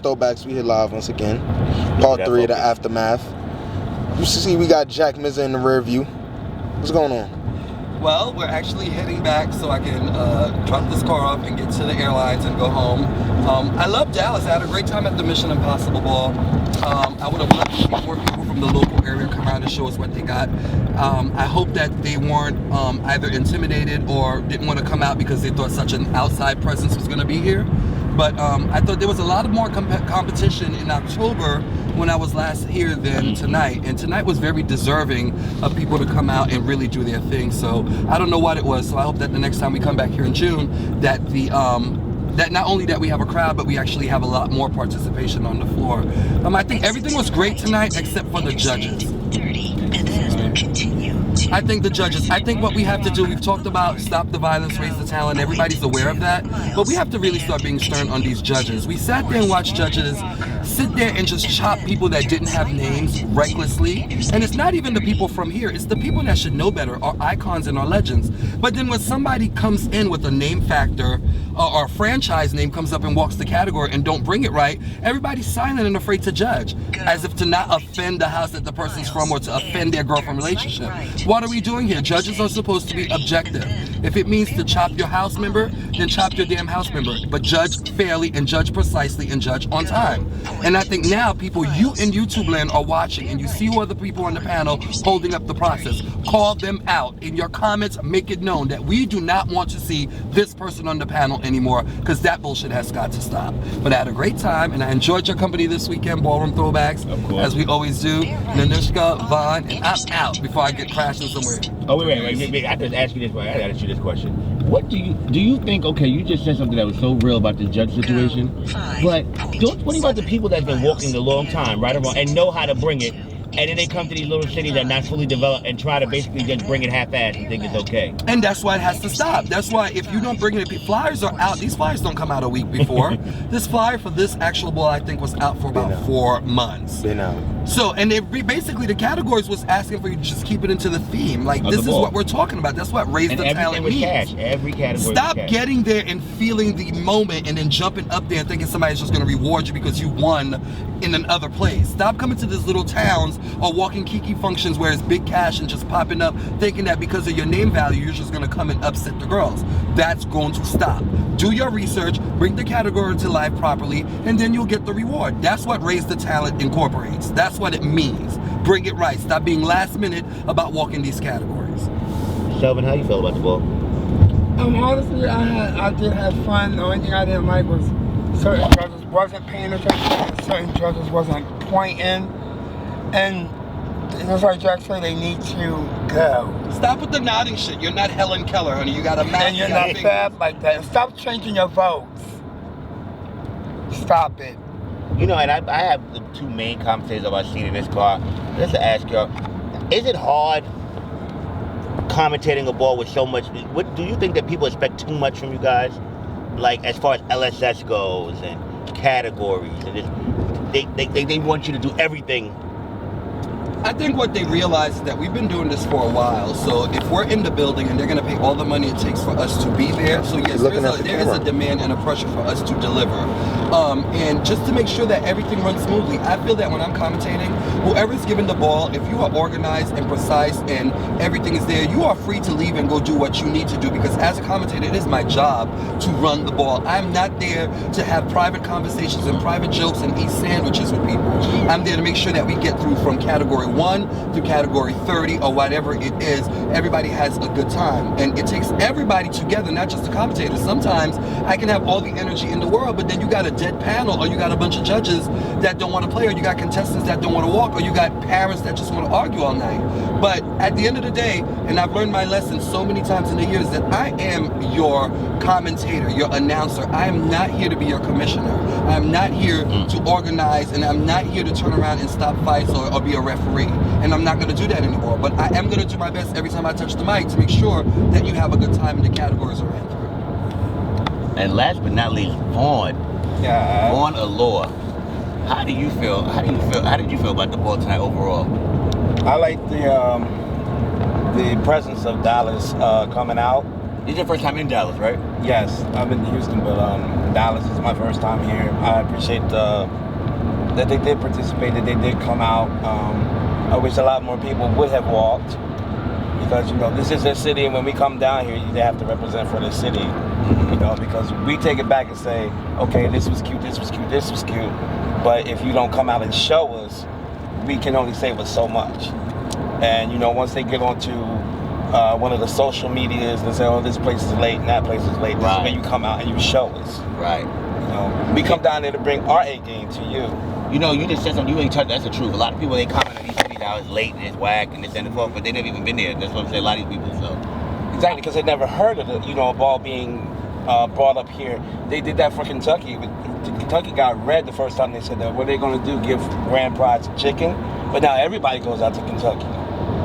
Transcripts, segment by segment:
Throwbacks. We here live once again. Part 3 of the Aftermath. You see we got Jack Mizza in the rear view. What's going on? Well, we're actually heading back so I can drop this car off and get to the airlines and go home. I love Dallas. I had a great time at the Mission Impossible Ball. I would have loved to see more people from the local area come out and show us what they got. I hope that they weren't either intimidated or didn't want to come out because they thought such an outside presence was going to be here. But I thought there was a lot more competition in October when I was last here than tonight. And tonight was very deserving of people to come out and really do their thing. So I don't know what it was. So I hope that the next time we come back here in June, that the that not only that we have a crowd, but we actually have a lot more participation on the floor. I think everything was great tonight except for the judges. I think the judges, I think what we have to do, we've talked about stop the violence, raise the talent, everybody's aware of that, but we have to really start being stern on these judges. We sat there and watched judges sit there and just chop people that didn't have names recklessly, and it's not even the people from here, it's the people that should know better, our icons and our legends. But then when somebody comes in with a name factor, or a franchise name comes up and walks the category and don't bring it right, everybody's silent and afraid to judge, as if to not offend the house that the person's from or to offend their girlfriend relationship. What are we doing here? Judges are supposed to be objective. If it means to chop your house member, then chop your damn house member. But judge fairly and judge precisely and judge on time. And I think now people, you in YouTube land are watching and you see who are the people on the panel holding up the process. Call them out. In your comments, make it known that we do not want to see this person on the panel anymore, because that bullshit has got to stop. But I had a great time and I enjoyed your company this weekend, Ballroom Throwbacks, as we always do. Nanushka, Vaughn, and I'm out before I get crashing somewhere. Oh, wait. I just ask you this. I gotta ask you this question. What do you think? Okay, you just said something that was so real about the judge situation, but what about the people that've been walking a long time, right or wrong, and know how to bring it, and then they come to these little cities that are not fully developed and try to basically just bring it half-assed and think it's okay? And that's why it has to stop. That's why if you don't bring it, flyers are out. These flyers don't come out a week before. This flyer for this actual ball, I think, was out for about 4 months. Been out. So, and basically the categories was asking for you to just keep it into the theme. Like, this is what we're talking about. That's what Raise the Talent means. Cash. Every category. Stop getting there and feeling the moment and then jumping up there and thinking somebody's just going to reward you because you won in another place. Stop coming to these little towns or walking kiki functions where it's big cash and just popping up thinking that because of your name value you're just going to come and upset the girls. That's going to stop. Do your research, bring the category to life properly, and then you'll get the reward. That's what Raise the Talent incorporates. That's what it means. Bring it right. Stop being last minute about walking these categories. Shelvin, how you feel about the ball? Honestly, I did have fun. The only thing I didn't like was certain judges wasn't paying attention, certain judges wasn't pointing, and just like Jack said, they need to go. Stop with the nodding shit. You're not Helen Keller, honey. You got a mouth. And you're not fab like that. Stop changing your votes. Stop it. You know, and I have the 2 main conversations I've seen in this car. Just to ask y'all, is it hard commentating a ball with so much? What do you think that people expect too much from you guys? Like as far as LSS goes and categories, and just, they want you to do everything. I think what they realize is that we've been doing this for a while, so if we're in the building and they're going to pay all the money it takes for us to be there, so yes, there is a demand and a pressure for us to deliver. And just to make sure that everything runs smoothly, I feel that when I'm commentating, whoever's given the ball, if you are organized and precise and everything is there, you are free to leave and go do what you need to do, because as a commentator, it is my job to run the ball. I'm not there to have private conversations and private jokes and eat sandwiches with people. I'm there to make sure that we get through from category 1 to category 30 or whatever it is. Everybody has a good time, and it takes everybody together, not just the commentators. Sometimes I can have all the energy in the world, but then you got a dead panel, or you got a bunch of judges that don't want to play, or you got contestants that don't want to walk, or you got parents that just want to argue all night. But at the end of the day, and I've learned my lesson so many times in the years, that I am your commentator, your announcer. I am not here to be your commissioner. I'm not here to organize, and I'm not here to turn around and stop fights or be a referee. And I'm not going to do that anymore. But I am going to do my best every time I touch the mic to make sure that you have a good time and the categories are ran through. And last but not least, Vaughn. Yeah. Vaughn Allure. How did you feel about the ball tonight overall? I like the presence of Dallas coming out. This is your first time in Dallas, right? Yes, I've been to Houston, but Dallas is my first time here. I appreciate that they did participate, that they did come out. I wish a lot more people would have walked, because this is their city, and when we come down here, they have to represent for the city. Because we take it back and say, okay, this was cute, this was cute, this was cute, but if you don't come out and show us, we can only save us so much. And once they get onto one of the social medias and say, oh, this place is late and that place is late, this is when you come out and you show us. Right. We come down there to bring our A game to you. You just said something, you ain't touched, that's the truth. A lot of people, they comment on these cities how it's late and it's whack and this and the fuck, but they never even been there. That's what I'm saying, a lot of these people, so. Exactly, because they never heard of a ball being brought up here. They did that for Kentucky. Kentucky got red the first time they said that. What are they going to do, give grand prize chicken? But now everybody goes out to Kentucky.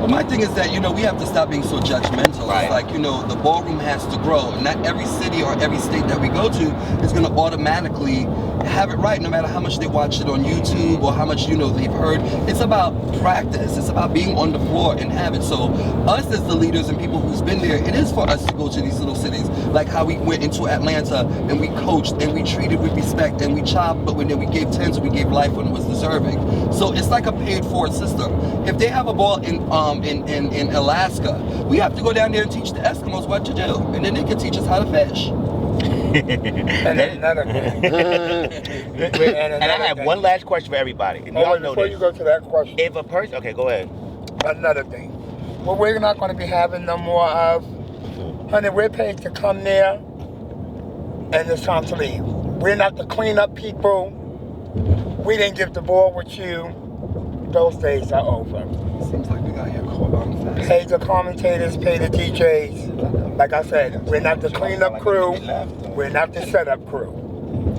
Well, my thing is that, we have to stop being so judgmental. Right. It's like, the ballroom has to grow. And not every city or every state that we go to is going to automatically have it right, no matter how much they watch it on YouTube or how much, they've heard. It's about practice. It's about being on the floor and have it. So us as the leaders and people who's been there, it is for us to go to these little cities, like how we went into Atlanta and we coached and we treated with respect and we chopped, but then we gave tens and we gave life when it was deserving. So it's like a paid for system. If they have a ball in Alaska, we have to go down there and teach the Eskimos what to do, and then they can teach us how to fish. And then another thing. And I have one last question for everybody. And y'all know before this. you go to that question, If a person, okay, go ahead. another thing. What we're not going to be having no more of, honey, we're paid to come there, and it's time to leave. We're not the cleanup people. We didn't get the ball with you. Those days are over. Seems like we got here caught on fast. Pay the commentators, pay the DJs. Like I said, we're not the cleanup crew. We're not the setup crew.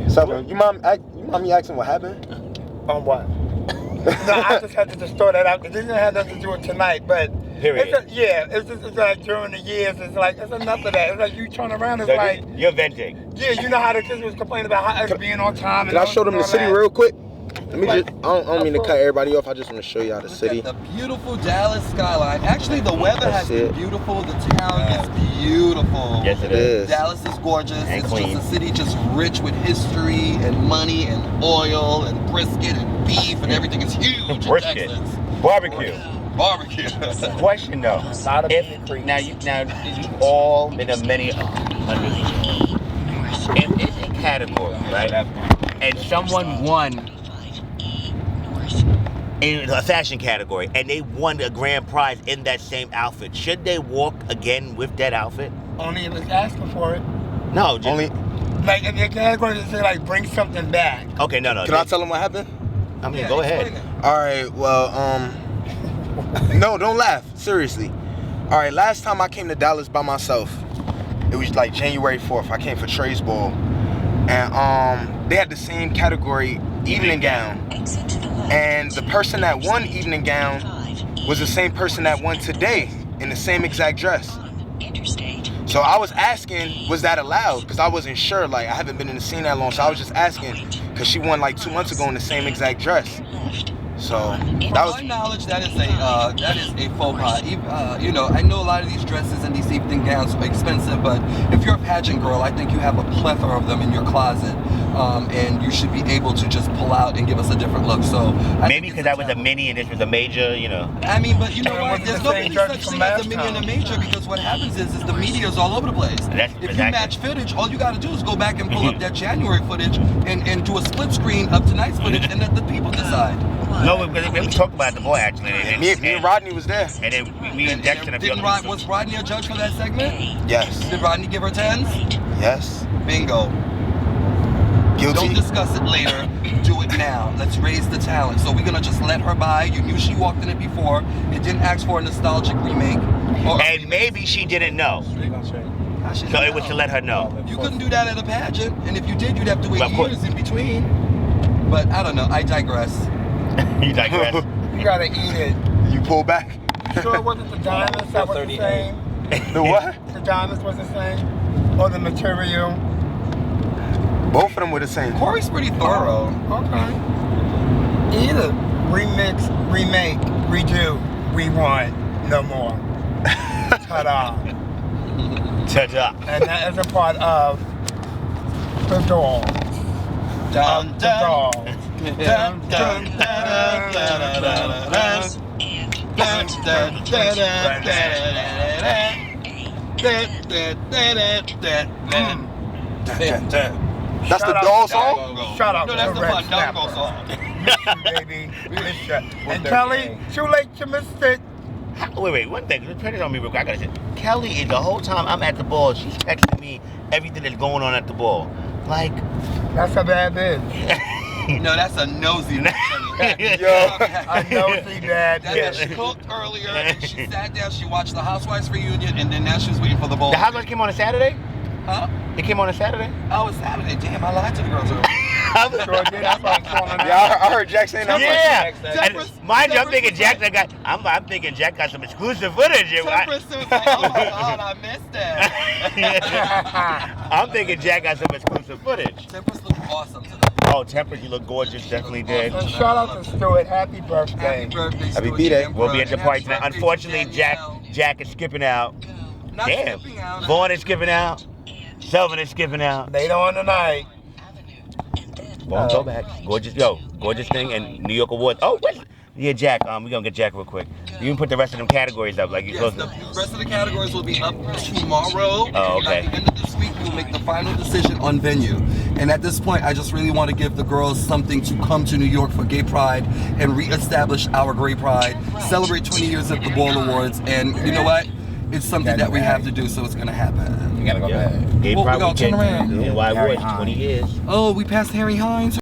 So, you mind me asking what happened? On what? No, I just had to just throw that out. It didn't have nothing to do with tonight, but Period. It's like during the years, it's enough of that. It's like you turn around, it's So like, you're venting. yeah, you know how the kids was complaining about how us being on time. Can I show them the city real quick? Let me Like, just, I don't mean to cut everybody off. I just want to show y'all the Look city. at the beautiful Dallas skyline. Actually, the weather has been beautiful. The town is beautiful. Yes, it is. Dallas is gorgeous. And it's clean. just a city just rich with history and money and oil and brisket and beef and everything is huge in Brisket. Texas. Barbecue. Barbecue. Question though. Now you all been to many hundreds. If it's a category, right? And someone won in a fashion category and they won a grand prize in that same outfit, should they walk again with that outfit? only if it's asking for it. No, just, Only. Like, if they're going to say, like, bring something back. Okay, no. Can I tell them what happened? I mean, go ahead. All right. Well, no, don't laugh. Seriously. All right. Last time I came to Dallas by myself, it was like January 4th. I came for Trey's Ball, and they had the same category, evening gown, and the person that won evening gown was the same person that won today in the same exact dress. So I was asking, was that allowed? Because I wasn't sure. Like, I haven't been in the scene that long, so I was just asking, because she won like 2 months ago in the same exact dress. So From that was. my knowledge, that is a faux pas. I know a lot of these dresses and these evening gowns are expensive, but if you're a pageant girl, I think you have a plethora of them in your closet, and you should be able to just pull out and give us a different look. So Maybe because that was a mini and this was a major, I mean, but you know what? wasn't There's the no same such judge from thing as a last mini and a time. major, because what happens is the media is all over the place. That's If you exactly. match footage, all you got to do is go back and pull up that January footage and do a split screen of tonight's footage and let the people decide. No, we talked about the boy actually. Me and Rodney was there. And then we injected a few Didn't was Rodney a judge for that segment? Yes. Did Rodney give her tens? Yes. Bingo. Guilty. Don't discuss it later. Do it now. Let's raise the talent. So we're gonna just let her by. You knew she walked in it before. It didn't ask for a nostalgic remake. And maybe she didn't know. So it was to let her know. You couldn't do that at a pageant, and if you did, you'd have to wait Well, of course. years in between. But I don't know. I digress. You digress. You gotta eat it. You pull back. You sure it wasn't the diamonds that was the same? The what? The diamonds was the same? Or the material? Both of them were the same. Corey's pretty thorough. Okay. Either remix, remake, redo, rewind, no more. Ta-da. Ta-da. And that is a part of the doll. Dun, The doll. dun, dun, dun, dun, That's the doll song? Shout out No, to that's the Red Fandango Snapper. song. Miss you, baby. Miss you. And Kelly, too late you missed it. Wait, one thing. Just turn it on me real quick. I gotta say, Kelly, the whole time I'm at the ball, she's texting me everything that's going on at the ball. Like, That's a bad bitch. No, that's a nosy bitch. Yo. A nosy bad That bitch. bitch cooked earlier, and she sat down, she watched the Housewives reunion, and then now she was waiting for the bowl. the Housewives came on a Saturday? Huh? It came on a Saturday? Oh, it's Saturday. Damn, I lied to the girls earlier. Sure did. That's why I'm calling her. Yeah, I heard Jack saying that. Yeah. Temperance- And mind you, I'm Temperance thinking was Jack like- I'm thinking Jack got some exclusive footage. Temperance was like, oh my God, I missed that. I'm thinking Jack got some exclusive footage. Temperance looked awesome today. Oh, Temperance, you look gorgeous. Definitely did. And shout out to Stuart. Happy birthday. Happy birthday, Happy Stuart B-Day. Jam We'll be Pro, at the and party happy tonight. birthday to Unfortunately, Danielle. Jack is skipping out. Not Damn. skipping out. Vaughn is skipping out. Selvin is skipping out. Later on tonight. Vaughn, go back. Gorgeous thing and New York Awards. Oh, yeah, Jack. We're gonna get Jack real quick. You can put the rest of them categories up like you're Yes, supposed the to. rest of the categories will be up tomorrow. Oh, okay. At the end of this week, we'll make the final decision on venue. And at this point, I just really want to give the girls something to come to New York for Gay Pride and reestablish our Gay Pride, celebrate 20 years of the Ball Awards, and you know what? It's something that we have to do, so it's gonna happen. You gotta go back. Gay Well, we Pride gonna turn weekend. around. NY Harry Awards, 20 Hines. years. Oh, we passed Harry Hines.